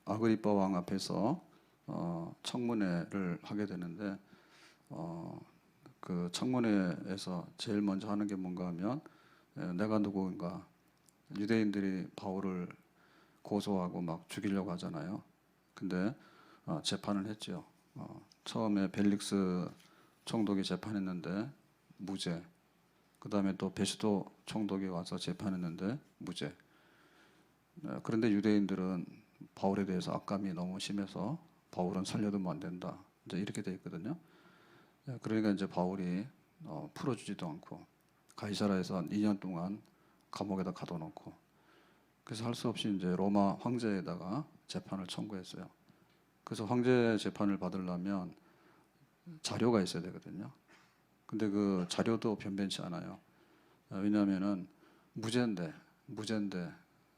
아그리빠 왕 앞에서 청문회를 하게 되는데 그 청문회에서 제일 먼저 하는 게 뭔가 하면 내가 누구인가, 유대인들이 바울을 고소하고 막 죽이려고 하잖아요. 근데 재판을 했죠. 처음에 벨릭스 총독이 재판했는데 무죄. 그 다음에 또 베스도 총독이 와서 재판했는데 무죄. 그런데 유대인들은 바울에 대해서 악감이 너무 심해서 바울은 살려두면 안 된다, 이제 이렇게 돼 있거든요. 그러니까 이제 바울이 풀어주지도 않고 가이사라에서 한 2년 동안 감옥에다 가둬놓고, 그래서 할 수 없이 이제 로마 황제에다가 재판을 청구했어요. 그래서 황제 재판을 받으려면 자료가 있어야 되거든요. 근데 그 자료도 변변치 않아요. 왜냐하면은 무죄인데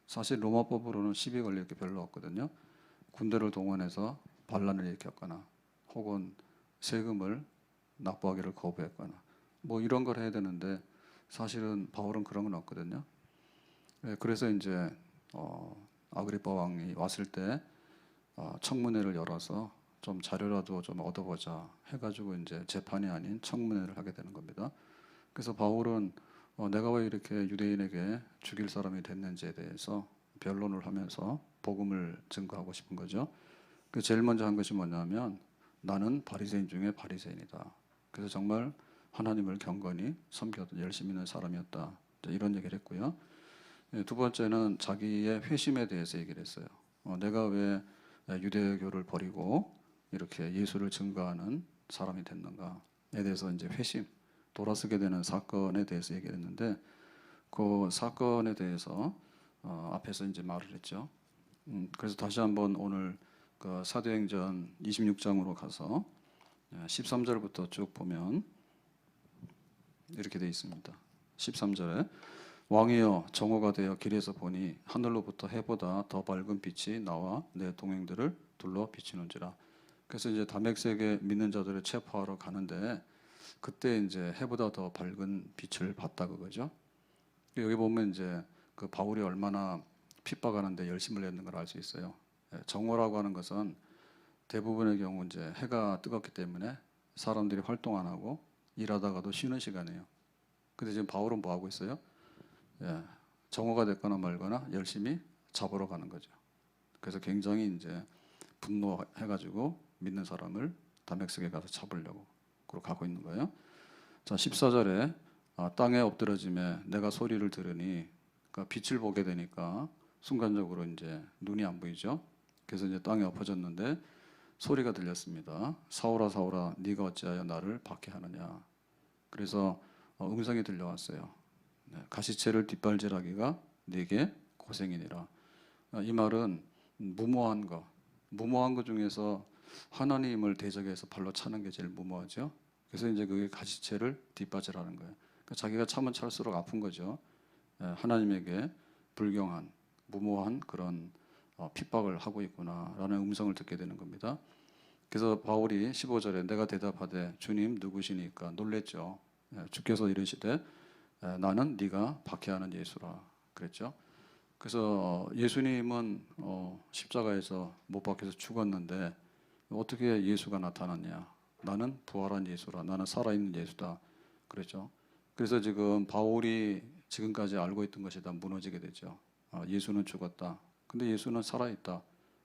사실 로마법으로는 시비 걸릴 게 별로 없거든요. 군대를 동원해서 반란을 일으켰거나 혹은 세금을 납부하기를 거부했거나 뭐 이런 걸 해야 되는데 사실은 바울은 그런 건 없거든요. 그래서 이제 아그리빠 왕이 왔을 때 청문회를 열어서 좀 자료라도 좀 얻어보자 해가지고 이제 재판이 아닌 청문회를 하게 되는 겁니다. 그래서 바울은 내가 왜 이렇게 유대인에게 죽일 사람이 됐는지에 대해서 변론을 하면서 복음을 증거하고 싶은 거죠. 그 제일 먼저 한 것이 뭐냐면 나는 바리새인 중에 바리새인이다. 그래서 정말 하나님을 경건히 섬겼던 열심히 있는 사람이었다, 이런 얘기를 했고요. 두 번째는 자기의 회심에 대해서 얘기를 했어요. 내가 왜 유대교를 버리고 이렇게 예수를 증거하는 사람이 됐는가에 대해서 이제 회심, 돌아서게 되는 사건에 대해서 얘기를 했는데 그 사건에 대해서 앞에서 이제 말을 했죠. 그래서 다시 한번 오늘 그 사도행전 26장으로 가서 13절부터 쭉 보면 이렇게 되어 있습니다. 13절에 왕이여 정오가 되어 길에서 보니 하늘로부터 해보다 더 밝은 빛이 나와 내 동행들을 둘러 비치는지라. 그래서 이제 다메섹에 믿는 자들을 체포하러 가는데 그때 이제 해보다 더 밝은 빛을 봤다 그거죠. 여기 보면 이제 그 바울이 얼마나 핍박하는데 열심을 냈는 걸 알 수 있어요. 정오라고 하는 것은 대부분의 경우 이제 해가 뜨겁기 때문에 사람들이 활동 안 하고 일하다가도 쉬는 시간이에요. 근데 지금 바울은 뭐 하고 있어요? 정오가 됐거나 말거나 열심히 잡으러 가는 거죠. 그래서 굉장히 이제 분노해가지고 믿는 사람을 다메섹에 가서 잡으려고 가고 있는 거예요. 자, 14절에 땅에 엎드러짐에 내가 소리를 들으니, 그러니까 빛을 보게 되니까 순간적으로 이제 눈이 안 보이죠. 그래서 이제 땅에 엎어졌는데 소리가 들렸습니다. 사울아 사울아 네가 어찌하여 나를 박해하느냐. 그래서 음성이 들려왔어요. 가시채를 뒷발질하기가 네게 고생이니라. 이 말은 무모한 거 중에서 하나님을 대적해서 발로 차는 게 제일 무모하죠. 그래서 이제 그게 가시채를 뒷받침하는 거예요. 그러니까 자기가 차면 찰수록 아픈 거죠. 하나님에게 불경한, 무모한 그런 핍박을 하고 있구나라는 음성을 듣게 되는 겁니다. 그래서 바울이 15절에 내가 대답하되 주님 누구시니까 놀랬죠. 주께서 이르시되 나는 네가 박해하는 예수라 그랬죠. 그래서 예수님은 십자가에서 못 박혀서 죽었는데 어떻게 예수가 나타났냐? 나는 부활한 예수라, 나는 살아있는 예수다 그랬죠. 그래서 지금 바울이 지금까지 알고 있던 것이 다 무너지게 되죠. 예수는 죽었다, 근데 예수는 살아있다,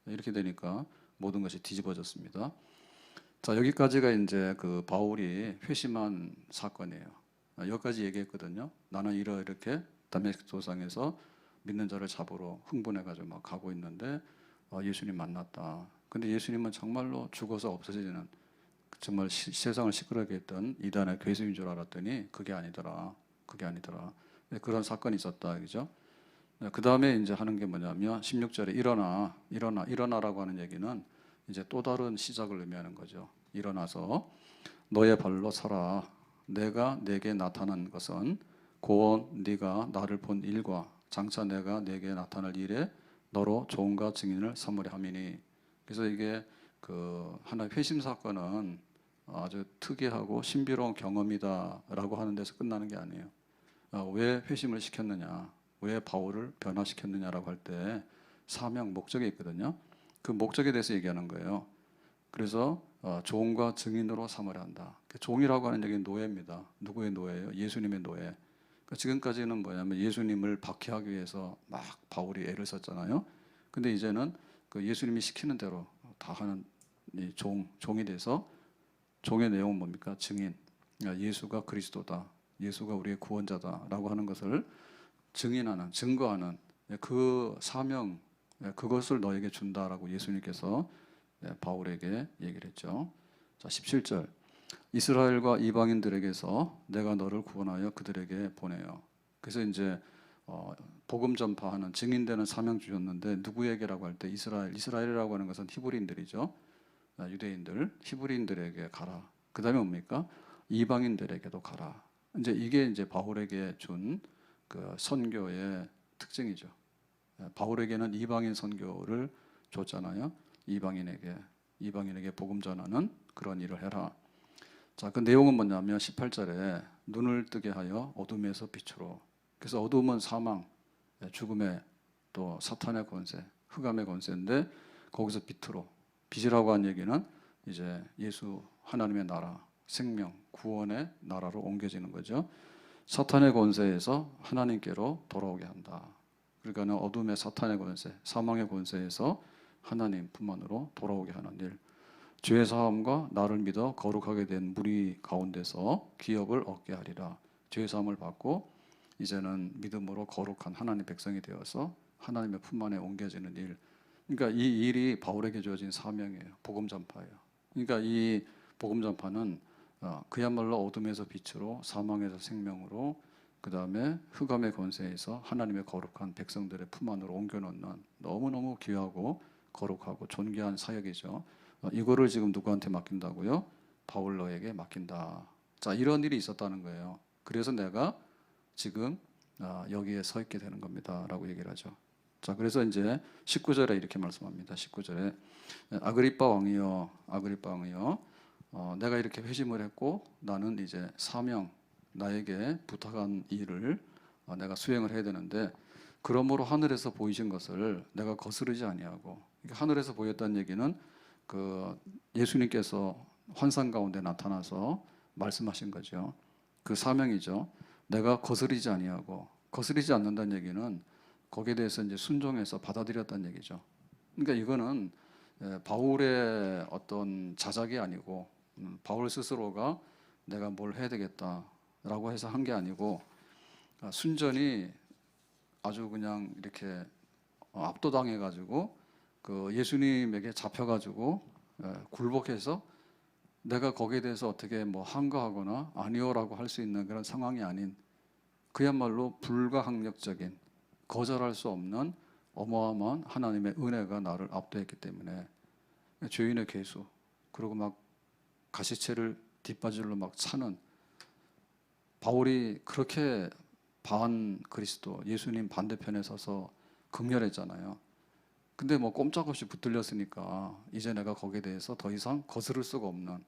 이렇게 되니까 모든 것이 뒤집어졌습니다. 자, 여기까지가 이제 그 바울이 회심한 사건이에요. 여기까지 얘기했거든요. 나는 이렇게 다메섹 도상에서 믿는 자를 잡으러 흥분해가지고 막 가고 있는데 예수님 만났다. 근데 예수님은 정말로 죽어서 없어지는, 정말 세상을 시끄럽게 했던 이단의 괴수인 줄 알았더니 그게 아니더라. 그런 사건이 있었다, 그죠? 그 다음에 이제 하는 게 뭐냐면 16절에 일어나라고 하는 얘기는 이제 또 다른 시작을 의미하는 거죠. 일어나서 너의 발로 서라. 내가 내게 나타난 것은 곧 네가 나를 본 일과 장차 내가 내게 나타날 일에 너로 종과 증인을 삼으려 함이니. 그래서 이게 그 하나의 회심 사건은 아주 특이하고 신비로운 경험이다라고 하는 데서 끝나는 게 아니에요. 왜 회심을 시켰느냐, 왜 바울을 변화시켰느냐라고 할 때 사명, 목적이 있거든요. 그 목적에 대해서 얘기하는 거예요. 그래서 종과 증인으로 삼으려 한다. 종이라고 하는 얘기는 노예입니다. 누구의 노예예요? 예수님의 노예. 그러니까 지금까지는 뭐냐면 예수님을 박해하기 위해서 막 바울이 애를 썼잖아요. 근데 이제는 그 예수님이 시키는 대로 다 하는 이 종이 돼서, 종의 내용은 뭡니까? 증인. 예수가 그리스도다. 예수가 우리의 구원자다라고 하는 것을 증인하는, 증거하는 그 사명, 그것을 너에게 준다라고 예수님께서 바울에게 얘기를 했죠. 자, 17절. 이스라엘과 이방인들에게서 내가 너를 구원하여 그들에게 보내요. 그래서 이제 복음 전파하는, 증인되는 사명 주셨는데, 누구에게라고 할 때 이스라엘이라고 하는 것은 히브리인들이죠. 유대인들, 히브리인들에게 가라. 그 다음에 뭡니까? 이방인들에게도 가라. 이게 이제 바울에게 준 그 선교의 특징이죠. 바울에게는 이방인 선교를 줬잖아요. 이방인에게 복음 전하는 그런 일을 해라. 자, 그 내용은 뭐냐면 18절에 눈을 뜨게 하여 어둠에서 빛으로. 그래서 어둠은 사망, 죽음의, 또 사탄의 권세, 흑암의 권세인데, 거기서 빛으로. 빛이라고 한 얘기는 이제 예수 하나님의 나라, 생명, 구원의 나라로 옮겨지는 거죠. 사탄의 권세에서 하나님께로 돌아오게 한다. 그러니까 어둠의 사탄의 권세, 사망의 권세에서 하나님 품 안으로 돌아오게 하는 일. 죄 사함과 나를 믿어 거룩하게 된 무리 가운데서 기업을 얻게 하리라. 죄 사함을 받고 이제는 믿음으로 거룩한 하나님 백성이 되어서 하나님의 품 안에 옮겨지는 일. 그러니까 이 일이 바울에게 주어진 사명이에요. 복음 전파예요. 그러니까 이 복음 전파는 그야말로 어둠에서 빛으로, 사망에서 생명으로, 그 다음에 흑암의 권세에서 하나님의 거룩한 백성들의 품 안으로 옮겨놓는 너무너무 귀하고 거룩하고 존귀한 사역이죠. 이거를 지금 누구한테 맡긴다고요? 바울로에게 맡긴다. 자, 이런 일이 있었다는 거예요. 그래서 내가 지금 여기에 서 있게 되는 겁니다 라고 얘기를 하죠. 자, 그래서 이제 19절에 이렇게 말씀합니다. 19절에 아그리빠 왕이여, 내가 이렇게 회심을 했고 나는 이제 사명, 나에게 부탁한 일을 내가 수행을 해야 되는데, 그러므로 하늘에서 보이신 것을 내가 거스르지 아니하고. 하늘에서 보였다는 얘기는 그 예수님께서 환상 가운데 나타나서 말씀하신 거죠. 그 사명이죠. 내가 거스르지 아니하고. 거스르지 않는다는 얘기는 거기에 대해서 이제 순종해서 받아들였다는 얘기죠. 그러니까 이거는 바울의 어떤 자작이 아니고, 바울 스스로가 내가 뭘 해야 되겠다라고 해서 한 게 아니고, 순전히 아주 그냥 이렇게 압도당해가지고 그 예수님에게 잡혀가지고 굴복해서 내가 거기에 대해서 어떻게 뭐 항거하거나 아니오라고 할 수 있는 그런 상황이 아닌, 그야말로 불가항력적인, 거절할 수 없는 어마어마한 하나님의 은혜가 나를 압도했기 때문에, 죄인의 괴수, 그리고 막 가시체를 뒷바질로 막 차는 바울이 그렇게 반 그리스도, 예수님 반대편에 서서 극렬했잖아요. 근데 뭐 꼼짝없이 붙들렸으니까 이제 내가 거기에 대해서 더 이상 거스를 수가 없는,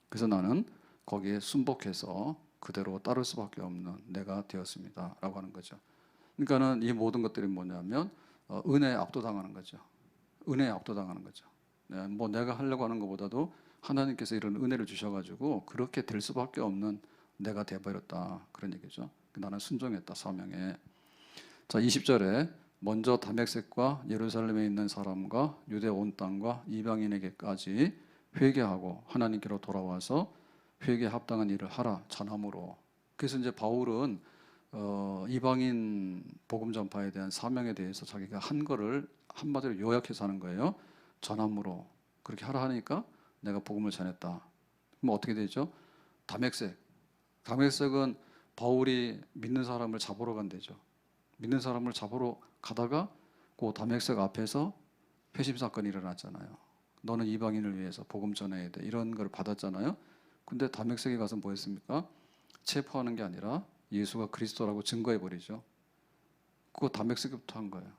그래서 나는 거기에 순복해서 그대로 따를 수밖에 없는 내가 되었습니다 라고 하는 거죠. 그러니까는 이 모든 것들이 뭐냐면 은혜에 압도당하는 거죠. 은혜에 압도당하는 거죠. 뭐 내가 하려고 하는 것보다도 하나님께서 이런 은혜를 주셔가지고 그렇게 될 수밖에 없는 내가 돼버렸다, 그런 얘기죠. 나는 순종했다, 사명에. 자, 20절에 먼저 다메섹과 예루살렘에 있는 사람과 유대 온 땅과 이방인에게까지 회개하고 하나님께로 돌아와서 회개에 합당한 일을 하라, 전함으로. 그래서 이제 바울은 이방인 복음 전파에 대한 사명에 대해서 자기가 한 거를 한마디로 요약해서 하는 거예요. 전함으로. 그렇게 하라 하니까 내가 복음을 전했다. 그럼 어떻게 되죠? 다메섹은 바울이 믿는 사람을 잡으러 간 데죠. 믿는 사람을 잡으러 가다가 그 다메섹 앞에서 회심 사건이 일어났잖아요. 너는 이방인을 위해서 복음 전해야 돼, 이런 걸 받았잖아요. 근데 다메섹에 가서 뭐 했습니까? 체포하는 게 아니라 예수가 그리스도라고 증거해 버리죠. 그거 다메섹부터 한 거예요.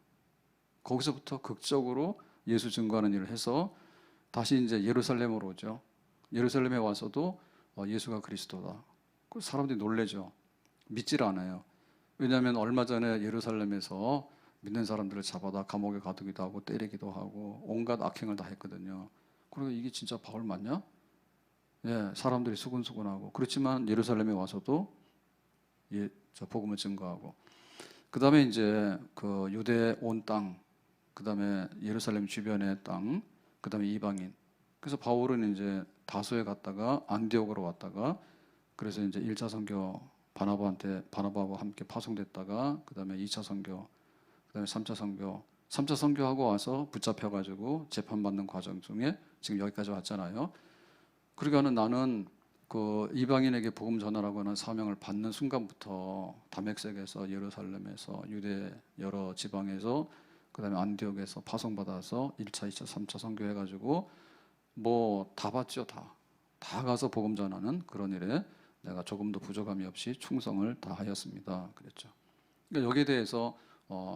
거기서부터 극적으로 예수 증거하는 일을 해서 다시 이제 예루살렘으로 오죠. 예루살렘에 와서도 예수가 그리스도다. 사람들이 놀래죠. 믿질 않아요. 왜냐하면 얼마 전에 예루살렘에서 믿는 사람들을 잡아다 감옥에 가두기도 하고 때리기도 하고 온갖 악행을 다 했거든요. 그리고 이게 진짜 바울 맞냐? 예, 사람들이 수근수근하고 그렇지만 예루살렘에 와서도 저 복음을 증거하고 그 다음에 이제 그 유대 온 땅, 그 다음에 예루살렘 주변의 땅, 그 다음에 이방인. 그래서 바울은 이제 다소에 갔다가 안디옥으로 왔다가 그래서 이제 1차 선교 바나바와 함께 파송됐다가 그 다음에 2차 선교, 그 다음에 3차 선교, 3차 선교하고 와서 붙잡혀가지고 재판받는 과정 중에 지금 여기까지 왔잖아요. 그러니까는 나는 그 이방인에게 복음 전하라고 하는 사명을 받는 순간부터 다메섹에서 예루살렘에서 유대 여러 지방에서 그다음에 안디옥에서 파송받아서 1차, 2차, 3차 선교해가지고 뭐 다 봤죠. 다 가서 복음 전하는 그런 일에 내가 조금도 부족함이 없이 충성을 다하였습니다. 그랬죠. 그러니까 여기에 대해서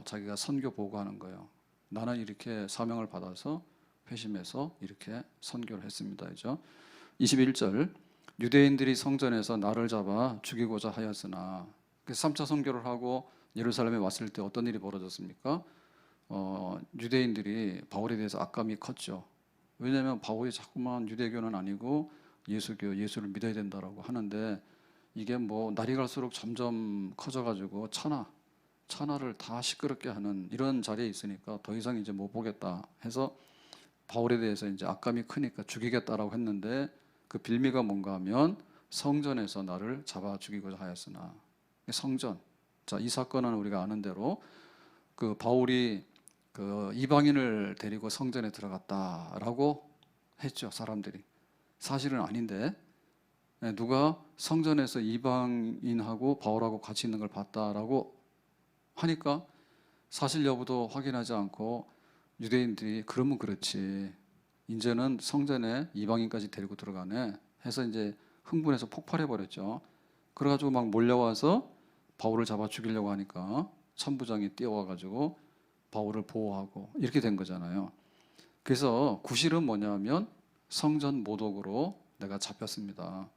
자기가 선교 보고하는 거예요. 나는 이렇게 사명을 받아서 회심해서 이렇게 선교를 했습니다. 그죠? 21절 유대인들이 성전에서 나를 잡아 죽이고자 하였으나 3차 선교를 하고 예루살렘에 왔을 때 어떤 일이 벌어졌습니까? 유대인들이 바울에 대해서 악감이 컸죠. 왜냐하면 바울이 자꾸만 유대교는 아니고 예수교, 예수를 믿어야 된다라고 하는데 이게 뭐 날이 갈수록 점점 커져가지고 천하를 다 시끄럽게 하는 이런 자리에 있으니까 더 이상 이제 못 보겠다 해서 바울에 대해서 이제 악감이 크니까 죽이겠다라고 했는데 그 빌미가 뭔가 하면 성전에서 나를 잡아 죽이고자 하였으나 성전. 자, 이 사건은 우리가 아는 대로 그 바울이 그 이방인을 데리고 성전에 들어갔다라고 했죠, 사람들이. 사실은 아닌데 누가 성전에서 이방인하고 바울하고 같이 있는 걸 봤다라고 하니까 사실 여부도 확인하지 않고 유대인들이 그러면 그렇지. 이제는 성전에 이방인까지 데리고 들어가네 해서 이제 흥분해서 폭발해 버렸죠. 그래가지고 막 몰려와서 바울을 잡아 죽이려고 하니까 천부장이 뛰어와가지고 바울을 보호하고 이렇게 된 거잖아요. 그래서 구실은 뭐냐면 성전 모독으로 내가 잡혔습니다.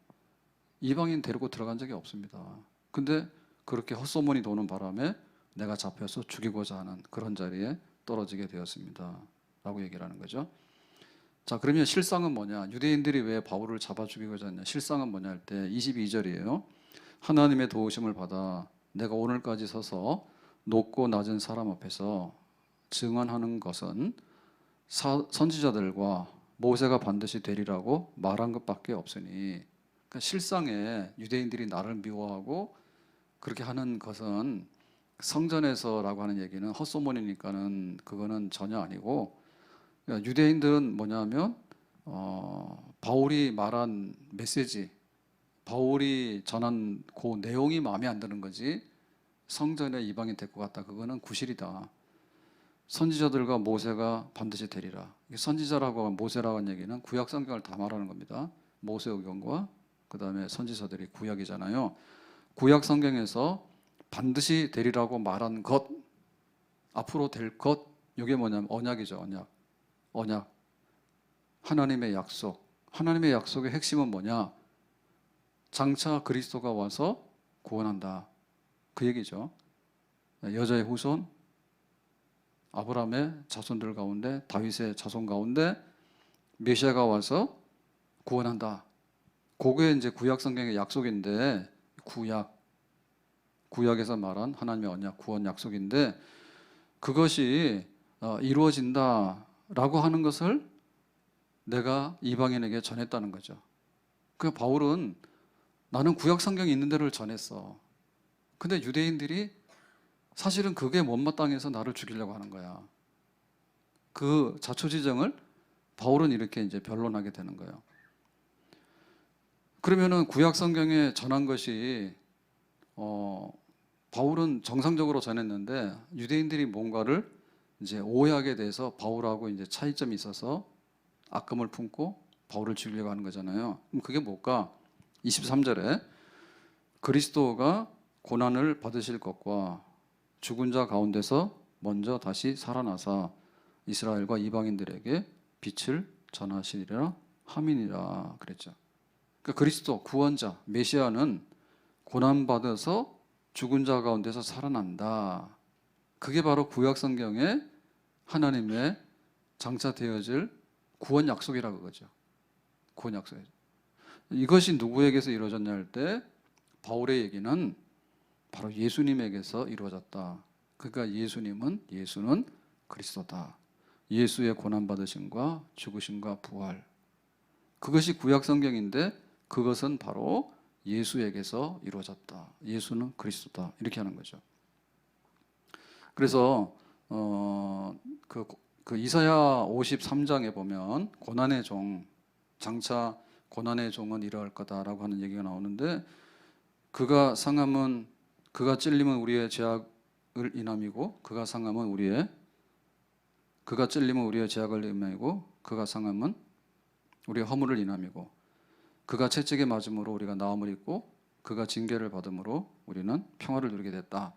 이방인 데리고 들어간 적이 없습니다. 근데 그렇게 헛소문이 도는 바람에 내가 잡혀서 죽이고자 하는 그런 자리에 떨어지게 되었습니다. 라고 얘기를 하는 거죠. 자, 그러면 실상은 뭐냐? 유대인들이 왜 바울을 잡아 죽이고자 했냐? 실상은 뭐냐 할 때 22절이에요. 하나님의 도우심을 받아 내가 오늘까지 서서 높고 낮은 사람 앞에서 증언하는 것은 선지자들과 모세가 반드시 되리라고 말한 것밖에 없으니, 그러니까 실상에 유대인들이 나를 미워하고 그렇게 하는 것은 성전에서라고 하는 얘기는 헛소문이니까는 그거는 전혀 아니고, 그러니까 유대인들은 뭐냐면 바울이 말한 메시지, 바울이 전한 그 내용이 마음에 안 드는 거지 성전에 이방인 데리고 갔다 그거는 구실이다. 선지자들과 모세가 반드시 되리라. 선지자라고 모세라고 하는 얘기는 구약 성경을 다 말하는 겁니다. 모세 의견과 그 다음에 선지자들이 구약이잖아요. 구약 성경에서 반드시 되리라고 말한 것, 앞으로 될 것, 이게 뭐냐면 언약이죠. 언약. 하나님의 약속. 하나님의 약속의 핵심은 뭐냐? 장차 그리스도가 와서 구원한다. 그 얘기죠. 여자의 후손, 아브라함의 자손들 가운데, 다윗의 자손 가운데 메시아가 와서 구원한다. 그게 이제 구약 성경의 약속인데, 구약에서 말한 하나님의 언약, 구원 약속인데, 그것이 이루어진다라고 하는 것을 내가 이방인에게 전했다는 거죠. 그 바울은 나는 구약 성경이 있는 대로를 전했어. 근데 유대인들이 사실은 그게 못마땅해서 나를 죽이려고 하는 거야. 그 자초지정을 바울은 이렇게 이제 변론하게 되는 거예요. 그러면은 구약 성경에 전한 것이 바울은 정상적으로 전했는데 유대인들이 뭔가를 이제 오해하게 돼서 바울하고 이제 차이점이 있어서 악감을 품고 바울을 죽이려고 하는 거잖아요. 그럼 그게 뭘까? 23절에 그리스도가 고난을 받으실 것과 죽은 자 가운데서 먼저 다시 살아나사 이스라엘과 이방인들에게 빛을 전하시리라 함이니라 그랬죠. 그러니까 그리스도 구원자 메시아는 고난 받아서 죽은 자 가운데서 살아난다. 그게 바로 구약 성경에 하나님의 장차 되어질 구원 약속이라고 그러죠. 구원 약속. 이것이 누구에게서 이루어졌냐 할 때 바울의 얘기는 바로 예수님에게서 이루어졌다. 그러니까 예수는 그리스도다. 예수의 고난 받으심과 죽으심과 부활. 그것이 구약 성경인데 그것은 바로 예수에게서 이루어졌다. 예수는 그리스도다. 이렇게 하는 거죠. 그래서 그 이사야 53장에 보면 고난의 종, 장차 고난의 종은 이러할 거다라고 하는 얘기가 나오는데 그가 찔림은 우리의 죄악을 인함이고 그가 찔림은 우리의 죄악을 인함이고 그가 상함은 우리의 허물을 인함이고 그가 채찍에 맞음으로 우리가 나음을 입고 그가 징계를 받음으로 우리는 평화를 누리게 됐다.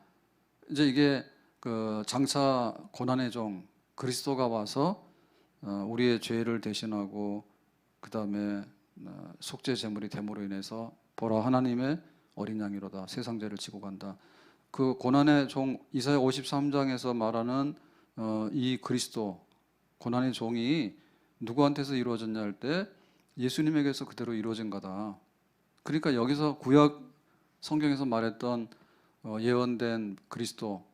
이제 이게 그 장차 고난의 종 그리스도가 와서 우리의 죄를 대신하고 그 다음에 속죄 제물이 됨으로 인해서 보라 하나님의 어린 양이로다 세상 죄를 지고 간다. 그 고난의 종 이사야 53장에서 말하는 이 그리스도 고난의 종이 누구한테서 이루어졌냐 할 때 예수님에게서 그대로 이루어진 거다. 그러니까 여기서 구약 성경에서 말했던 예언된 그리스도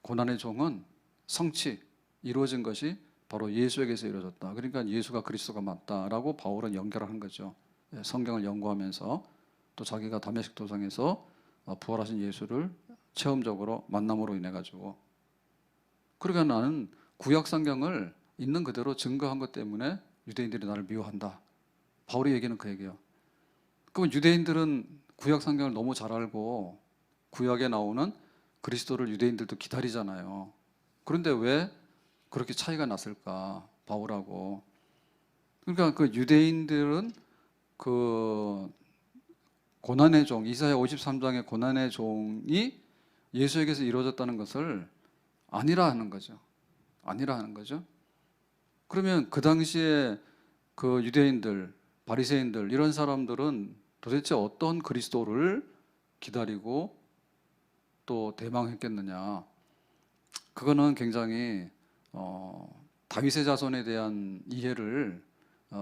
고난의 종은 성취 이루어진 것이 바로 예수에게서 이루어졌다. 그러니까 예수가 그리스도가 맞다라고 바울은 연결하는 거죠. 성경을 연구하면서 또 자기가 다메섹 도상에서 부활하신 예수를 체험적으로 만남으로 인해 가지고 그러니까 나는 구약 성경을 있는 그대로 증거한 것 때문에 유대인들이 나를 미워한다. 바울의 얘기는 그 얘기예요. 그럼 유대인들은 구약 성경을 너무 잘 알고 구약에 나오는 그리스도를 유대인들도 기다리잖아요. 그런데 왜 그렇게 차이가 났을까? 바울하고. 그러니까 그 유대인들은 그 고난의 종, 이사야 53장의 고난의 종이 예수에게서 이루어졌다는 것을 아니라 하는 거죠. 아니라 하는 거죠. 그러면 그 당시에 그 유대인들, 바리새인들 이런 사람들은 도대체 어떤 그리스도를 기다리고 또 대망했겠느냐? 그거는 굉장히 다윗의 자손에 대한 이해를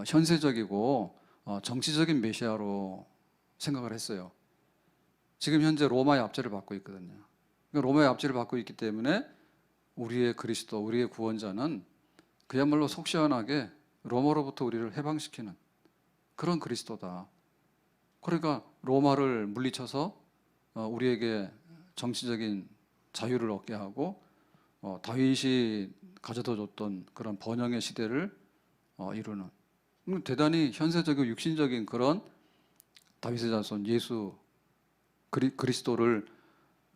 현세적이고 정치적인 메시아로 생각을 했어요. 지금 현재 로마의 압제를 받고 있거든요. 그러니까 로마의 압제를 받고 있기 때문에 우리의 그리스도, 우리의 구원자는 그야말로 속 시원하게 로마로부터 우리를 해방시키는 그런 그리스도다. 그러니까 로마를 물리쳐서 우리에게 정치적인 자유를 얻게 하고 다윗이 가져다 줬던 그런 번영의 시대를 이루는 대단히 현세적이고 육신적인 그런 다윗의 자손 예수 그리스도를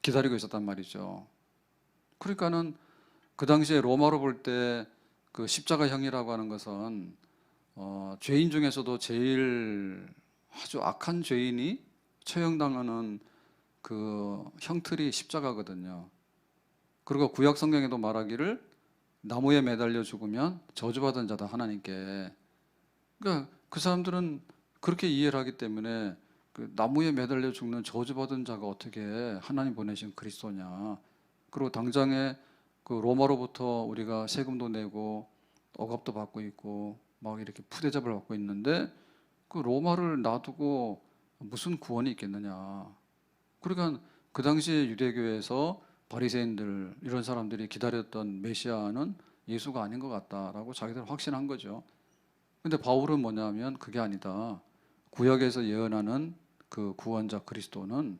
기다리고 있었단 말이죠. 그러니까는 그 당시에 로마로 볼 때 그 십자가형이라고 하는 것은 죄인 중에서도 제일 아주 악한 죄인이 처형당하는 그 형틀이 십자가거든요. 그리고 구약 성경에도 말하기를 나무에 매달려 죽으면 저주받은 자다 하나님께. 그러니까 그 사람들은 그렇게 이해를 하기 때문에 그 나무에 매달려 죽는 저주받은 자가 어떻게 하나님 보내신 그리스도냐. 그리고 당장에 그 로마로부터 우리가 세금도 내고 억압도 받고 있고 막 이렇게 푸대접을 받고 있는데 그 로마를 놔두고 무슨 구원이 있겠느냐. 그러니까 그 당시에 유대교에서 바리새인들 이런 사람들이 기다렸던 메시아는 예수가 아닌 것 같다라고 자기들 확신한 거죠. 근데 바울은 뭐냐면 그게 아니다. 구약에서 예언하는 그 구원자 그리스도는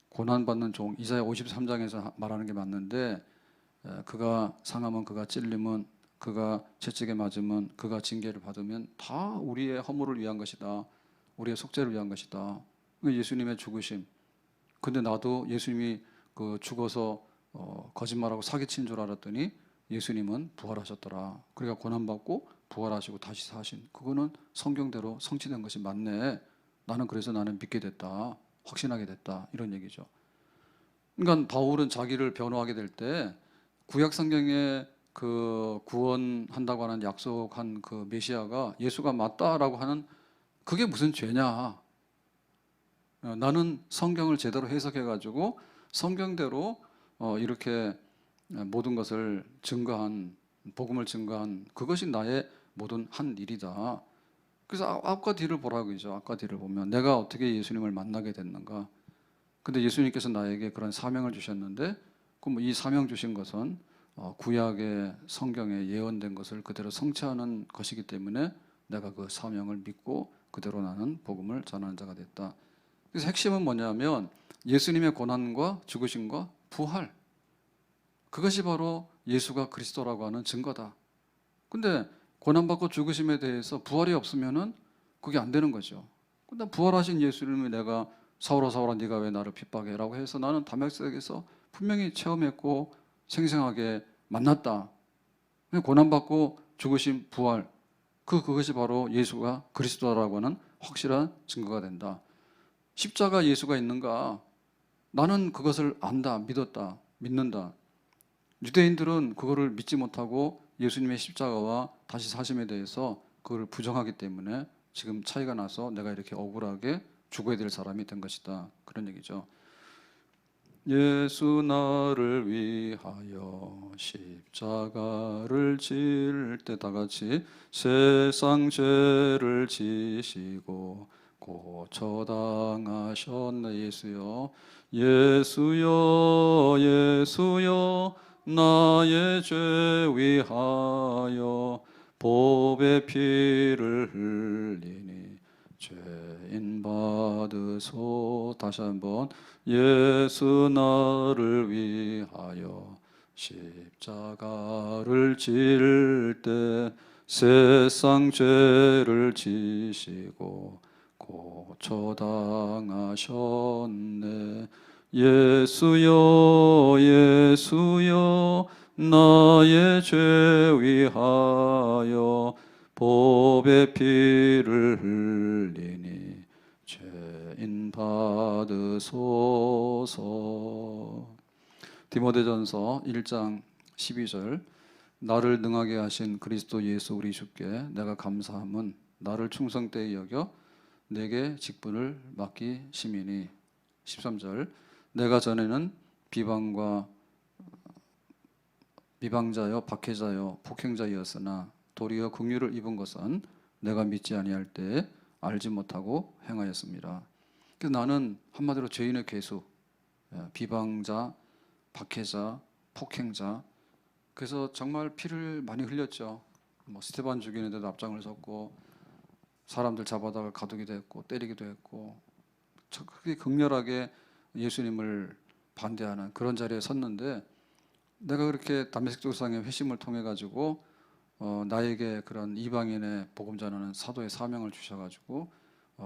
고난받는 종 이사야 53장에서 말하는 게 맞는데 그가 상하면 그가 찔림은 그가 채찍에 맞으면 그가 징계를 받으면 다 우리의 허물을 위한 것이다. 우리의 속죄를 위한 것이다. 예수님의 죽으심. 근데 나도 예수님이 그 죽어서 거짓말하고 사기친 줄 알았더니 예수님은 부활하셨더라. 그러니까 고난받고 부활하시고 다시 사신. 그거는 성경대로 성취된 것이 맞네. 나는 믿게 됐다. 확신하게 됐다. 이런 얘기죠. 그러니까 바울은 자기를 변호하게 될 때 구약 성경에 그 구원한다고 하는 약속한 그 메시아가 예수가 맞다라고 하는 그게 무슨 죄냐? 나는 성경을 제대로 해석해 가지고 성경대로 이렇게 모든 것을 증거한, 복음을 증거한 그것이 나의 모든 한 일이다. 그래서 앞과 뒤를 보라고 그러죠. 앞과 뒤를 보면 내가 어떻게 예수님을 만나게 됐는가. 근데 예수님께서 나에게 그런 사명을 주셨는데, 그럼 이 사명 주신 것은 구약의 성경에 예언된 것을 그대로 성취하는 것이기 때문에 내가 그 사명을 믿고 그대로 나는 복음을 전하는 자가 됐다. 그래서 핵심은 뭐냐면 예수님의 고난과 죽으심과 부활, 그것이 바로 예수가 그리스도라고 하는 증거다. 근데 고난받고 죽으심에 대해서 부활이 없으면은 그게 안 되는 거죠. 근데 부활하신 예수님을 내가 사울아 사울아 네가 왜 나를 핍박해라고 해서 나는 다메섹에서 분명히 체험했고 생생하게 만났다. 고난받고 죽으심 부활, 그것이 바로 예수가 그리스도라고 하는 확실한 증거가 된다. 십자가 예수가 있는가? 나는 그것을 안다, 믿었다, 믿는다. 유대인들은 그거를 믿지 못하고 예수님의 십자가와 다시 사심에 대해서 그걸 부정하기 때문에 지금 차이가 나서 내가 이렇게 억울하게 죽어야 될 사람이 된 것이다. 그런 얘기죠. 예수 나를 위하여 십자가를 질 때 다 같이 세상 죄를 지시고 고쳐당하셨네. 예수여 예수여 예수여 나의 죄 위하여 보배 피를 흘리니 죄인 받으소. 다시 한번 예수 나를 위하여 십자가를 질 때 세상 죄를 지시고 고쳐당하셨네. 예수여 예수여 나의 죄 위하여 보배 피를 흘리니 죄인 받으소서. 디모데전서 1장 12절 나를 능하게 하신 그리스도 예수 우리 주께 내가 감사함은 나를 충성되이 여겨 내게 직분을 맡기심이니. 13절 내가 전에는 비방자여 박해자여 폭행자였으나 도리어 긍휼을 입은 것은 내가 믿지 아니할 때에 알지 못하고 행하였습니다. 그래서 나는 한마디로 죄인의 괴수, 비방자, 박해자, 폭행자. 그래서 정말 피를 많이 흘렸죠. 스테반 죽이는 데도 앞장을 섰고 사람들 잡아다가 가두기도 했고 때리기도 했고 크게 극렬하게 예수님을 반대하는 그런 자리에 섰는데, 내가 그렇게 다메섹 조상의 회심을 통해 가지고 나에게 그런 이방인의 복음 전하는 사도의 사명을 주셔가지고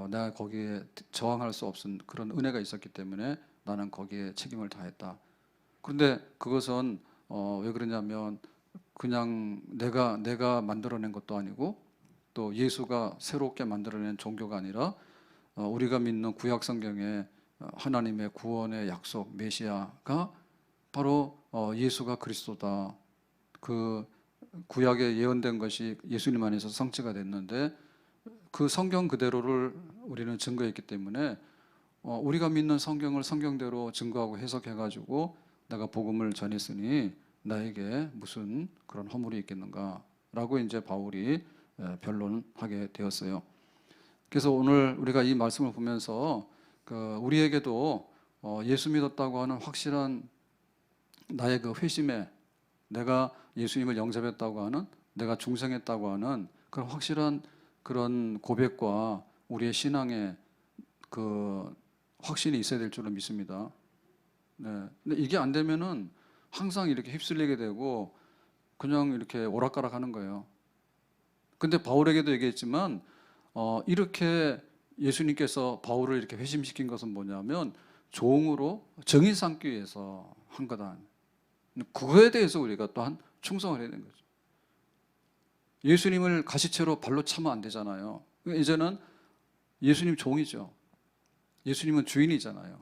내가 거기에 저항할 수 없은 그런 은혜가 있었기 때문에 나는 거기에 책임을 다했다. 그런데 그것은 왜 그러냐면 그냥 내가 만들어낸 것도 아니고 또 예수가 새롭게 만들어낸 종교가 아니라 우리가 믿는 구약 성경에 하나님의 구원의 약속 메시아가 바로 예수가 그리스도다. 그 구약에 예언된 것이 예수님 안에서 성취가 됐는데 그 성경 그대로를 우리는 증거했기 때문에 우리가 믿는 성경을 성경대로 증거하고 해석해가지고 내가 복음을 전했으니 나에게 무슨 그런 허물이 있겠는가라고 이제 바울이 변론하게 되었어요. 그래서 오늘 우리가 이 말씀을 보면서 우리에게도 예수 믿었다고 하는 확실한 나의 그 회심에, 내가 예수님을 영접했다고 하는, 내가 중생했다고 하는 그런 확실한 그런 고백과 우리의 신앙의 그 확신이 있어야 될 줄로 믿습니다. 네. 근데 이게 안 되면은 항상 이렇게 휩쓸리게 되고 그냥 이렇게 오락가락하는 거예요. 근데 바울에게도 얘기했지만 이렇게 예수님께서 바울을 이렇게 회심시킨 것은 뭐냐면 종으로 정의 삼기 위해서 한 거다. 그거에 대해서 우리가 또한 충성을 해야 되는 거죠. 예수님을 가시채로 발로 차면 안 되잖아요. 이제는 예수님 종이죠. 예수님은 주인이잖아요.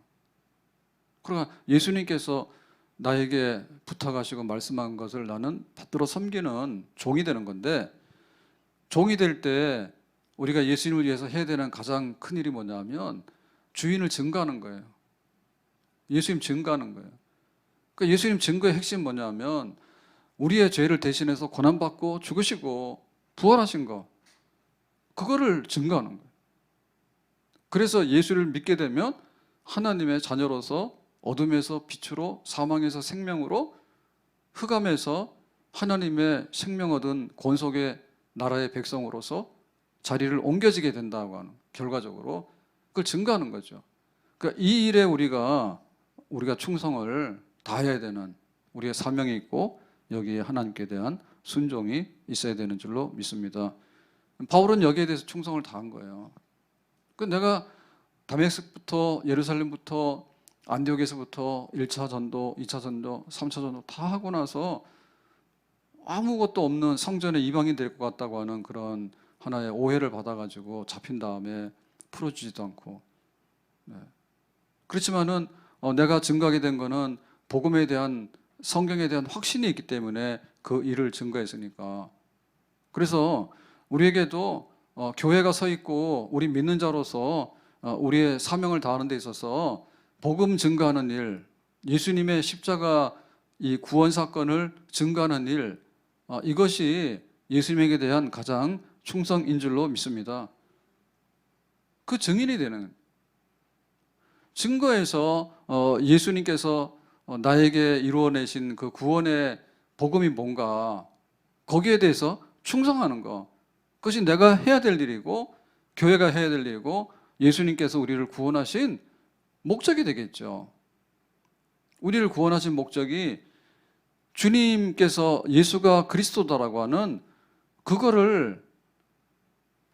그러니까 예수님께서 나에게 부탁하시고 말씀한 것을 나는 받들어 섬기는 종이 되는 건데, 종이 될 때 우리가 예수님을 위해서 해야 되는 가장 큰 일이 뭐냐면 주인을 증거하는 거예요. 예수님 증거하는 거예요. 그러니까 예수님 증거의 핵심 뭐냐면 우리의 죄를 대신해서 고난받고 죽으시고 부활하신 거, 그거를 증거하는 거예요. 그래서 예수를 믿게 되면 하나님의 자녀로서 어둠에서 빛으로, 사망에서 생명으로, 흑암에서 하나님의 생명 얻은 권속의 나라의 백성으로서 자리를 옮겨지게 된다고 하는, 결과적으로 그걸 증거하는 거죠. 그러니까 이 일에 우리가 충성을 다해야 되는 우리의 사명이 있고, 여기에 하나님께 대한 순종이 있어야 되는 줄로 믿습니다. 바울은 여기에 대해서 충성을 다한 거예요. 그 내가 다메섹부터 예루살렘부터 안디옥에서부터 1차 전도, 2차 전도, 3차 전도 다 하고 나서 아무것도 없는 성전에 이방인 될 것 같다고 하는 그런 하나의 오해를 받아가지고 잡힌 다음에 풀어주지도 않고, 네. 그렇지만은 내가 증거하게 된 거는 복음에 대한, 성경에 대한 확신이 있기 때문에 그 일을 증거했으니까. 그래서 우리에게도 교회가 서 있고 우리 믿는 자로서 우리의 사명을 다하는 데 있어서 복음 증거하는 일, 예수님의 십자가 이 구원 사건을 증거하는 일, 이것이 예수님에게 대한 가장 충성인 줄로 믿습니다. 그 증인이 되는, 증거에서 예수님께서 나에게 이루어내신 그 구원의 복음이 뭔가, 거기에 대해서 충성하는 거, 그것이 내가 해야 될 일이고 교회가 해야 될 일이고 예수님께서 우리를 구원하신 목적이 되겠죠. 우리를 구원하신 목적이 주님께서 예수가 그리스도다라고 하는 그거를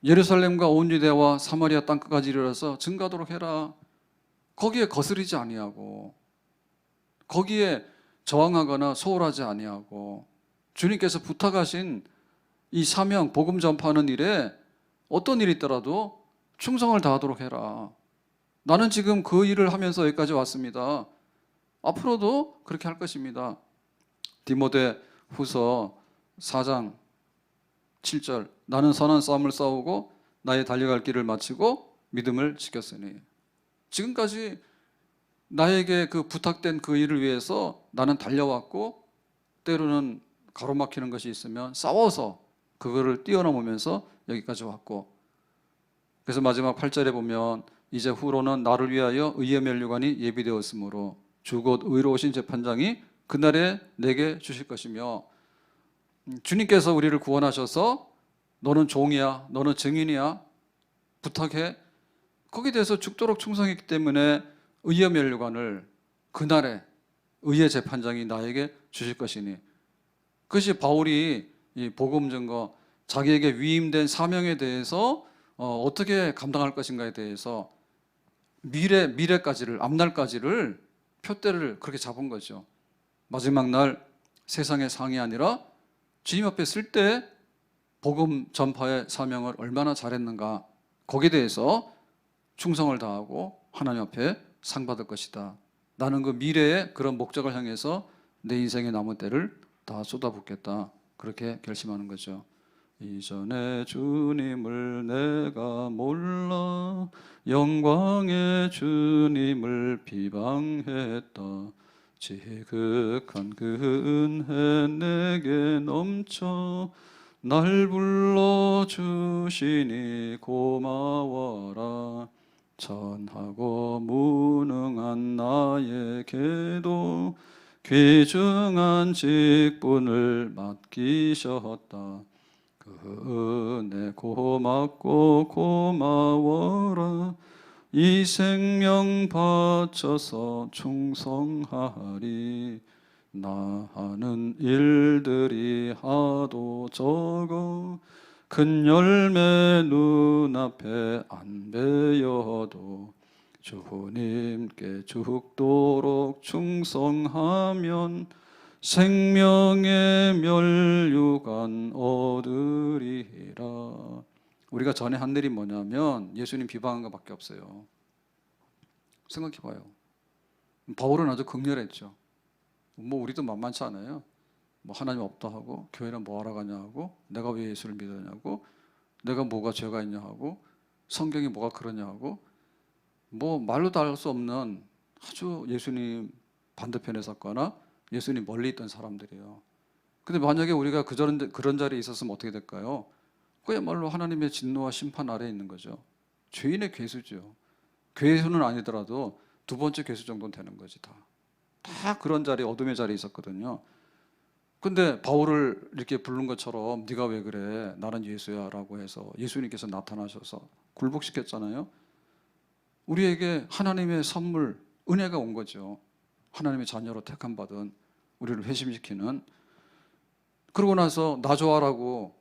예루살렘과 온 유대와 사마리아 땅끝까지 이르러서 증거하도록 해라. 거기에 거스르지 아니하고, 거기에 저항하거나 소홀하지 아니하고, 주님께서 부탁하신 이 사명, 복음 전파하는 일에 어떤 일이 있더라도 충성을 다하도록 해라. 나는 지금 그 일을 하면서 여기까지 왔습니다. 앞으로도 그렇게 할 것입니다. 디모데 후서 4장 7절, 나는 선한 싸움을 싸우고 나의 달려갈 길을 마치고 믿음을 지켰으니. 지금까지 나에게 그 부탁된 그 일을 위해서 나는 달려왔고, 때로는 가로막히는 것이 있으면 싸워서 그거를 뛰어넘으면서 여기까지 왔고, 그래서 마지막 8절에 보면 이제 후로는 나를 위하여 의의 면류관이 예비되었으므로 주 곧 의로우신 재판장이 그날에 내게 주실 것이며, 주님께서 우리를 구원하셔서 너는 종이야, 너는 증인이야, 부탁해. 거기에 대해서 죽도록 충성했기 때문에 의의 면류관을 그날에 의의 재판장이 나에게 주실 것이니, 그것이 바울이 이 복음 증거, 자기에게 위임된 사명에 대해서 어떻게 감당할 것인가에 대해서 미래까지를, 앞날까지를 표대를 그렇게 잡은 거죠. 마지막 날 세상의 상이 아니라 주님 앞에 쓸 때 복음 전파의 사명을 얼마나 잘했는가, 거기에 대해서 충성을 다하고 하나님 앞에 상 받을 것이다. 나는 그 미래의 그런 목적을 향해서 내 인생의 남은 때를 다 쏟아붓겠다. 그렇게 결심하는 거죠. 이전에 주님을 내가 몰라 영광의 주님을 비방했다. 지극한 그 은혜 내게 넘쳐 날 불러주시니 고마워라. 천하고 무능한 나에게도 귀중한 직분을 맡기셨다. 그 은혜 고맙고 고마워라. 이 생명 바쳐서 충성하리. 나 하는 일들이 하도 적어 큰 열매 눈앞에 안 베어도 주님께 죽도록 충성하면 생명의 면류관 얻으리라. 우리가 전에 한 일이 뭐냐면 예수님 비방한 것밖에 없어요. 생각해봐요. 바울은 아주 극렬했죠. 뭐 우리도 만만치 않아요. 뭐 하나님 없다 하고, 교회는 뭐 하러 가냐 하고, 내가 왜 예수를 믿었냐고, 내가 뭐가 죄가 있냐 하고, 성경이 뭐가 그러냐 하고, 뭐 말로 다 할 수 없는 아주 예수님 반대편에 섰거나 예수님 멀리 있던 사람들이에요. 근데 만약에 우리가 그런 자리에 있었으면 어떻게 될까요? 그야말로 하나님의 진노와 심판 아래에 있는 거죠. 죄인의 괴수죠. 괴수는 아니더라도 두 번째 괴수 정도는 되는 거지. 다 그런 자리, 어둠의 자리에 있었거든요. 근데 바울을 이렇게 부른 것처럼 네가 왜 그래? 나는 예수야 라고 해서 예수님께서 나타나셔서 굴복시켰잖아요. 우리에게 하나님의 선물, 은혜가 온 거죠. 하나님의 자녀로 택함받은 우리를 회심시키는. 그러고 나서 나 좋아라고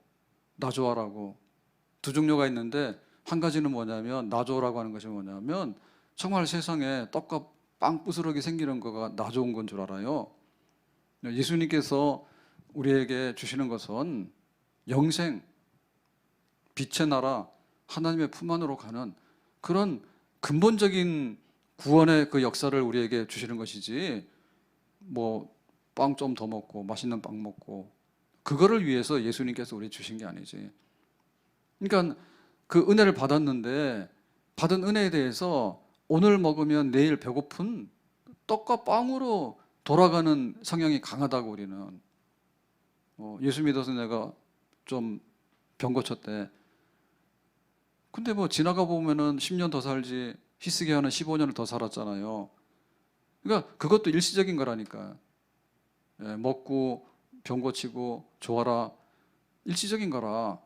두 종류가 있는데, 한 가지는 뭐냐면 나 좋으라고 하는 것이 뭐냐면 정말 세상에 떡과 빵 부스러기 생기는 거가 나 좋은 건 줄 알아요. 예수님께서 우리에게 주시는 것은 영생, 빛의 나라, 하나님의 품 안으로 가는 그런 근본적인 구원의 그 역사를 우리에게 주시는 것이지, 뭐 빵 좀 더 먹고 맛있는 빵 먹고 그거를 위해서 예수님께서 우리 주신 게 아니지. 그러니까 그 은혜를 받았는데 받은 은혜에 대해서 오늘 먹으면 내일 배고픈 떡과 빵으로 돌아가는 성향이 강하다고. 우리는 예수 믿어서 내가 좀 병 고쳤대. 근데 뭐 지나가 보면은 10년 더 살지, 히스기야는 15년을 더 살았잖아요. 그러니까 그것도 일시적인 거라니까. 먹고 병 고치고 좋아라, 일시적인 거라.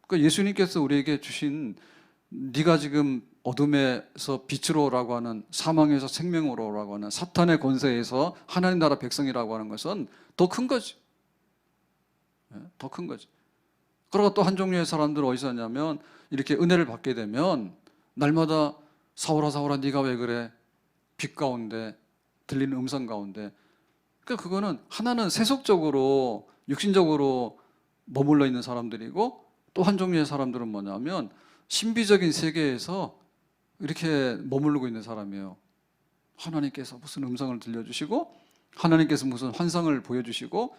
그러니까 예수님께서 우리에게 주신, 네가 지금 어둠에서 빛으로 오라고 하는, 사망에서 생명으로 오라고 하는 사탄의 권세에서 하나님 나라 백성이라고 하는 것은 더 큰 거지. 더 큰 거지. 그리고 또 한 종류의 사람들은 어디서 하냐면, 이렇게 은혜를 받게 되면 날마다 사울아 사울아 네가 왜 그래? 빛 가운데 들리는 음성 가운데. 그러니까 그거는 하나는 세속적으로 육신적으로 머물러 있는 사람들이고, 또 한 종류의 사람들은 뭐냐면 신비적인 세계에서 이렇게 머무르고 있는 사람이에요. 하나님께서 무슨 음성을 들려주시고, 하나님께서 무슨 환상을 보여주시고,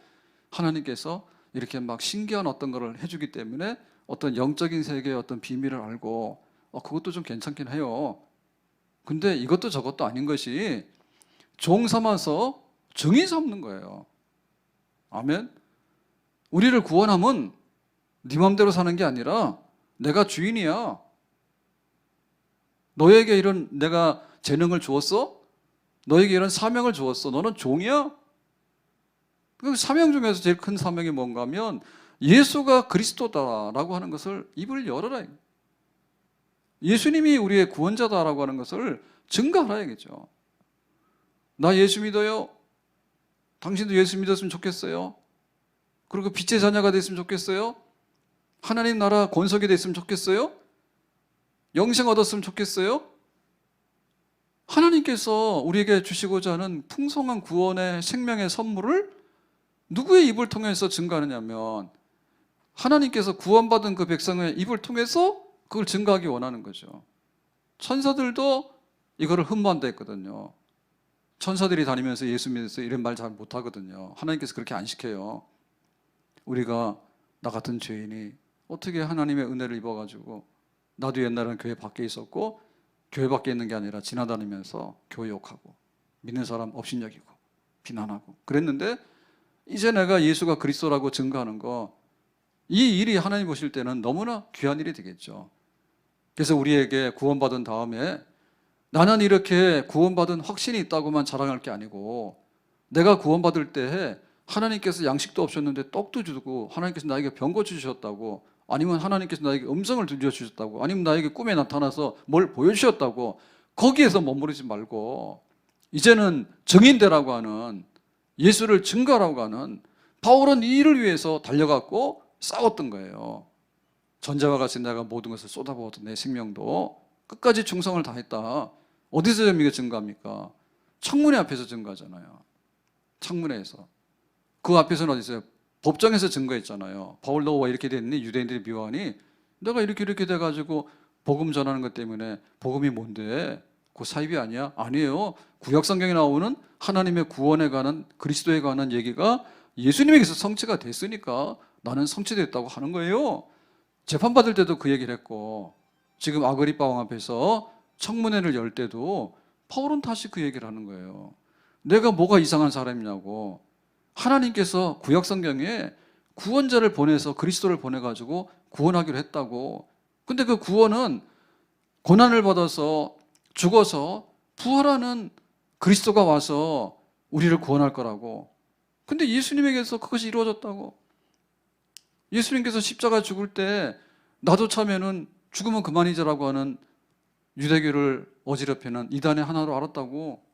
하나님께서 이렇게 막 신기한 어떤 거를 해주기 때문에 어떤 영적인 세계의 어떤 비밀을 알고, 그것도 좀 괜찮긴 해요. 근데 이것도 저것도 아닌 것이 종 삼아서 증인 삼는 거예요. 아멘. 우리를 구원함은 네 맘대로 사는 게 아니라 내가 주인이야. 너에게 이런 내가 재능을 주었어? 너에게 이런 사명을 주었어. 너는 종이야. 그 사명 중에서 제일 큰 사명이 뭔가 하면 예수가 그리스도다라고 하는 것을 입을 열어라. 예수님이 우리의 구원자다라고 하는 것을 증거하라야겠죠. 나 예수 믿어요. 당신도 예수 믿었으면 좋겠어요. 그리고 빛의 자녀가 됐으면 좋겠어요. 하나님 나라 권속이 됐으면 좋겠어요. 영생 얻었으면 좋겠어요. 하나님께서 우리에게 주시고자 하는 풍성한 구원의 생명의 선물을 누구의 입을 통해서 증거하느냐면 하나님께서 구원받은 그 백성의 입을 통해서 그걸 증거하기 원하는 거죠. 천사들도 이거를 흠모한다 했거든요. 천사들이 다니면서 예수 믿어서 이런 말 잘 못하거든요. 하나님께서 그렇게 안 시켜요. 우리가 나 같은 죄인이 어떻게 하나님의 은혜를 입어가지고, 나도 옛날에는 교회 밖에 있었고 교회 밖에 있는 게 아니라 지나다니면서 교회 욕하고 믿는 사람 업신여기고 비난하고 그랬는데, 이제 내가 예수가 그리스도라고 증거하는 거, 이 일이 하나님 보실 때는 너무나 귀한 일이 되겠죠. 그래서 우리에게 구원받은 다음에 나는 이렇게 구원받은 확신이 있다고만 자랑할 게 아니고, 내가 구원받을 때 하나님께서 양식도 없었는데 떡도 주고, 하나님께서 나에게 병 고쳐주셨다고, 아니면 하나님께서 나에게 음성을 들려주셨다고, 아니면 나에게 꿈에 나타나서 뭘 보여주셨다고, 거기에서 머무르지 말고 이제는 증인되라고 하는, 예수를 증거하라고 하는, 바울은 이 일을 위해서 달려갔고 싸웠던 거예요. 전자와 같이 내가 모든 것을 쏟아부었던 내 생명도 끝까지 충성을 다했다. 어디서 이게 증거합니까? 청문회 앞에서 증거하잖아요. 청문회에서. 그 앞에서는 어디 있어요? 법정에서 증거했잖아요. 바울 너 왜 이렇게 됐니? 유대인들이 미워하니? 내가 이렇게 돼가지고 복음 전하는 것 때문에. 복음이 뭔데? 그 사입이 아니야? 아니에요. 구약성경에 나오는 하나님의 구원에 관한, 그리스도에 관한 얘기가 예수님에게서 성취가 됐으니까 나는 성취됐다고 하는 거예요. 재판받을 때도 그 얘기를 했고, 지금 아그리빠 왕 앞에서 청문회를 열 때도 바울은 다시 그 얘기를 하는 거예요. 내가 뭐가 이상한 사람이냐고. 하나님께서 구약 성경에 구원자를 보내서 그리스도를 보내가지고 구원하기로 했다고. 근데 그 구원은 고난을 받아서 죽어서 부활하는 그리스도가 와서 우리를 구원할 거라고. 근데 예수님에게서 그것이 이루어졌다고. 예수님께서 십자가 죽을 때 나도 참여는 죽으면 그만이자라고 하는 유대교를 어지럽히는 이단의 하나로 알았다고.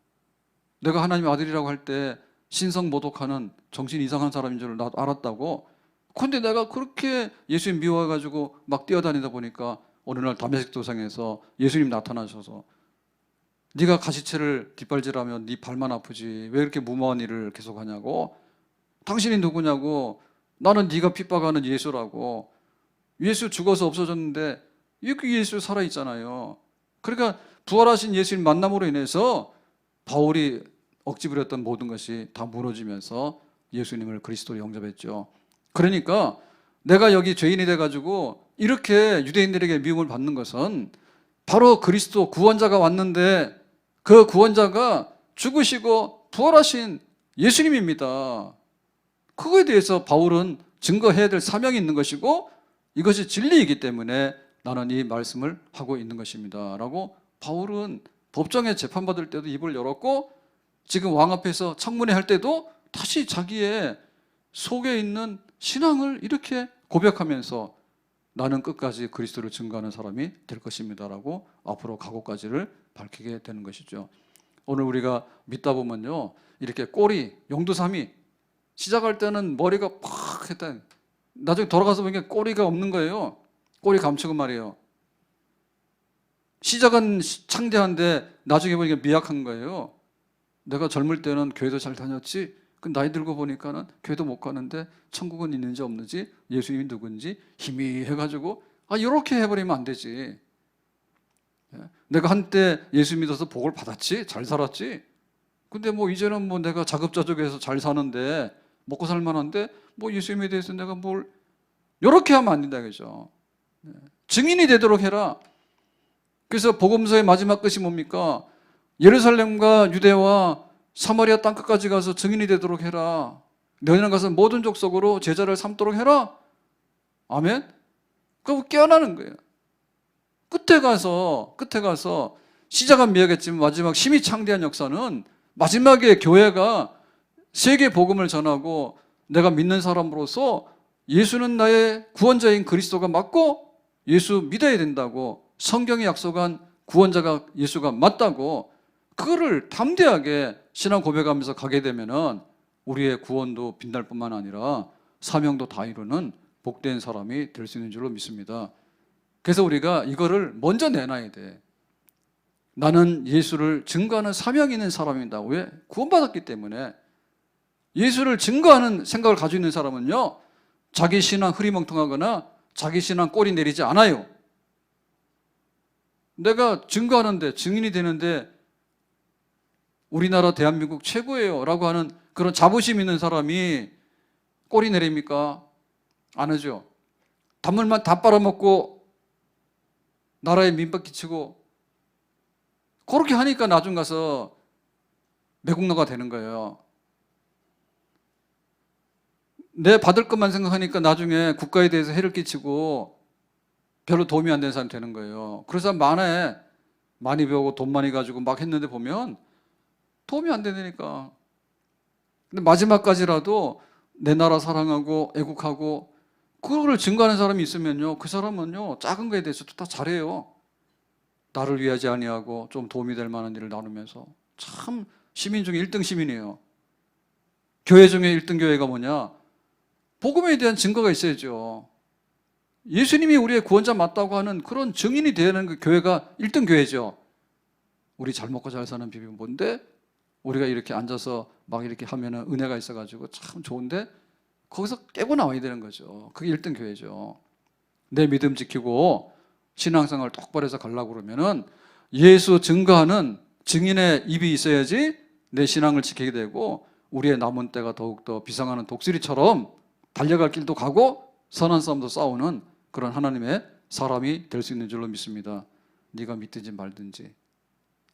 내가 하나님의 아들이라고 할 때 신성 모독하는 정신 이상한 사람인 줄 나도 알았다고. 근데 내가 그렇게 예수님 미워해가지고 막 뛰어다니다 보니까 어느 날 다메섹 도상에서 예수님 나타나셔서 네가 가시체를 뒷발질하면 네 발만 아프지 왜 이렇게 무모한 일을 계속하냐고. 당신이 누구냐고. 나는 네가 핍박하는 예수라고. 예수 죽어서 없어졌는데 여기 예수 살아있잖아요. 그러니까 부활하신 예수님 만남으로 인해서 바울이 억지 부렸던 모든 것이 다 무너지면서 예수님을 그리스도로 영접했죠. 그러니까 내가 여기 죄인이 돼가지고 이렇게 유대인들에게 미움을 받는 것은 바로 그리스도 구원자가 왔는데 그 구원자가 죽으시고 부활하신 예수님입니다. 그거에 대해서 바울은 증거해야 될 사명이 있는 것이고 이것이 진리이기 때문에 나는 이 말씀을 하고 있는 것입니다 라고 바울은 법정에 재판받을 때도 입을 열었고 지금 왕 앞에서 청문회 할 때도 다시 자기의 속에 있는 신앙을 이렇게 고백하면서 나는 끝까지 그리스도를 증거하는 사람이 될 것입니다 라고 앞으로 각오까지를 밝히게 되는 것이죠. 오늘 우리가 믿다 보면요 이렇게 꼬리, 용두삼이 시작할 때는 머리가 팍 했다. 나중에 돌아가서 보니까 꼬리가 없는 거예요. 꼬리 감추고 말이에요. 시작은 창대한데 나중에 보니까 미약한 거예요. 내가 젊을 때는 교회도 잘 다녔지. 그 나이 들고 보니까는 교회도 못 가는데 천국은 있는지 없는지 예수님이 누군지 희미해가지고 이렇게 해버리면 안 되지. 내가 한때 예수 믿어서 복을 받았지. 잘 살았지. 근데 뭐 이제는 뭐 내가 자급자족해서 잘 사는데 먹고 살 만한데 뭐 예수님에 대해서 내가 뭘 이렇게 하면 안 된다 그죠. 증인이 되도록 해라. 그래서 복음서의 마지막 끝이 뭡니까? 예루살렘과 유대와 사마리아 땅끝까지 가서 증인이 되도록 해라. 너희는 가서 모든 족속으로 제자를 삼도록 해라. 아멘. 그거 깨어나는 거예요. 끝에 가서 시작은 미약했지만 마지막 심히 창대한 역사는 마지막에 교회가 세계 복음을 전하고 내가 믿는 사람으로서 예수는 나의 구원자인 그리스도가 맞고 예수 믿어야 된다고 성경이 약속한 구원자가 예수가 맞다고 그거를 담대하게 신앙 고백하면서 가게 되면은 우리의 구원도 빛날 뿐만 아니라 사명도 다 이루는 복된 사람이 될 수 있는 줄로 믿습니다. 그래서 우리가 이거를 먼저 내놔야 돼. 나는 예수를 증거하는 사명이 있는 사람이다. 왜? 구원받았기 때문에. 예수를 증거하는 생각을 가지고 있는 사람은요 자기 신앙 흐리멍텅하거나 자기 신앙 꼬리 내리지 않아요. 내가 증거하는데 증인이 되는데 우리나라 대한민국 최고예요 라고 하는 그런 자부심 있는 사람이 꼬리 내립니까? 안 하죠. 단물만 다 빨아먹고 나라에 민박 끼치고 그렇게 하니까 나중 가서 매국노가 되는 거예요. 내 받을 것만 생각하니까 나중에 국가에 대해서 해를 끼치고 별로 도움이 안 되는 사람이 되는 거예요. 그래서 많이 배우고 돈 많이 가지고 막 했는데 보면 도움이 안 되니까. 근데 마지막까지라도 내 나라 사랑하고 애국하고 그거를 증거하는 사람이 있으면요 그 사람은요 작은 거에 대해서도 다 잘해요. 나를 위하지 아니하고 좀 도움이 될 만한 일을 나누면서 참 시민 중에 1등 시민이에요. 교회 중에 1등 교회가 뭐냐? 복음에 대한 증거가 있어야죠. 예수님이 우리의 구원자 맞다고 하는 그런 증인이 되는 그 교회가 1등 교회죠. 우리 잘 먹고 잘 사는 비밀은 뭔데? 우리가 이렇게 앉아서 막 이렇게 하면은 은혜가 있어가지고 참 좋은데 거기서 깨고 나와야 되는 거죠. 그게 1등 교회죠. 내 믿음 지키고 신앙생활 똑바로 해서 가려고 그러면은 예수 증거하는 증인의 입이 있어야지 내 신앙을 지키게 되고 우리의 남은 때가 더욱더 비상하는 독수리처럼 달려갈 길도 가고 선한 싸움도 싸우는 그런 하나님의 사람이 될 수 있는 줄로 믿습니다. 네가 믿든지 말든지.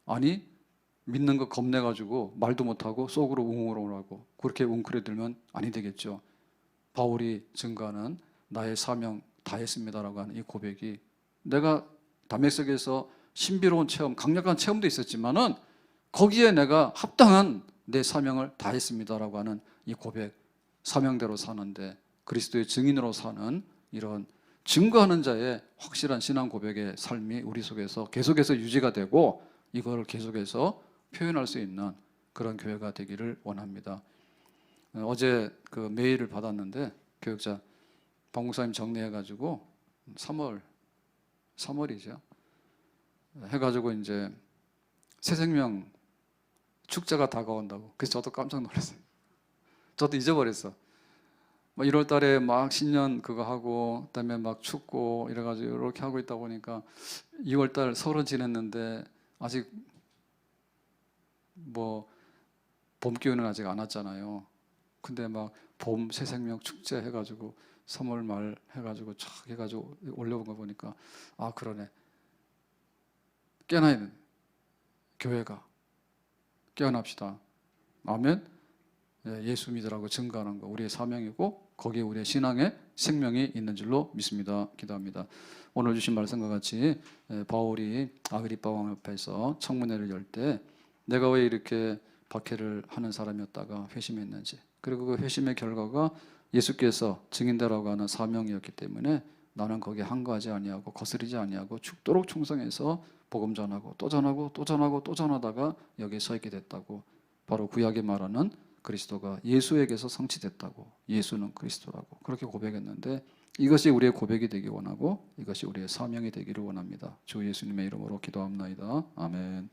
아니 믿는 거 겁내가지고 말도 못하고 속으로 웅웅하고 그렇게 웅크려들면 아니 되겠죠. 바울이 증거하는 나의 사명 다했습니다라고 하는 이 고백이, 내가 다메섹에서 신비로운 체험, 강력한 체험도 있었지만은 거기에 내가 합당한 내 사명을 다했습니다라고 하는 이 고백, 사명대로 사는데 그리스도의 증인으로 사는 이런 증거하는 자의 확실한 신앙 고백의 삶이 우리 속에서 계속해서 유지가 되고 이걸 계속해서 표현할 수 있는 그런 교회가 되기를 원합니다. 어제 그 메일을 받았는데 교육자 박목사님 정리해가지고 3월이죠. 해가지고 이제 새생명 축제가 다가온다고. 그래서 저도 깜짝 놀랐어요. 저도 잊어버렸어. 1월 달에 막 신년 그거 하고 그다음에 막 춥고 이래가지고 이렇게 하고 있다 보니까 2월 달 설은 지냈는데 아직 뭐 봄 기운은 아직 안 왔잖아요. 근데 막 봄 새생명 축제 해가지고 3월 말 해가지고 촥 해가지고 올려본 거 보니까 아 그러네. 깨어나야 돼. 교회가 깨어납시다. 아멘. 예수 믿으라고 증거하는 거 우리의 사명이고 거기에 우리의 신앙의 생명이 있는 줄로 믿습니다. 기도합니다. 오늘 주신 말씀과 같이 바울이 아그리빠 왕 앞에서 청문회를 열 때 내가 왜 이렇게 박해를 하는 사람이었다가 회심했는지, 그리고 그 회심의 결과가 예수께서 증인되라고 하는 사명이었기 때문에 나는 거기에 한가하지 아니하고 거스르지 아니하고 죽도록 충성해서 복음 전하고 또 전하고 또 전하고 또 전하다가 여기에 서 있게 됐다고. 바로 구약에 말하는 그리스도가 예수에게서 성취됐다고, 예수는 그리스도라고 그렇게 고백했는데 이것이 우리의 고백이 되기 원하고 이것이 우리의 사명이 되기를 원합니다. 주 예수님의 이름으로 기도합나이다. 아멘.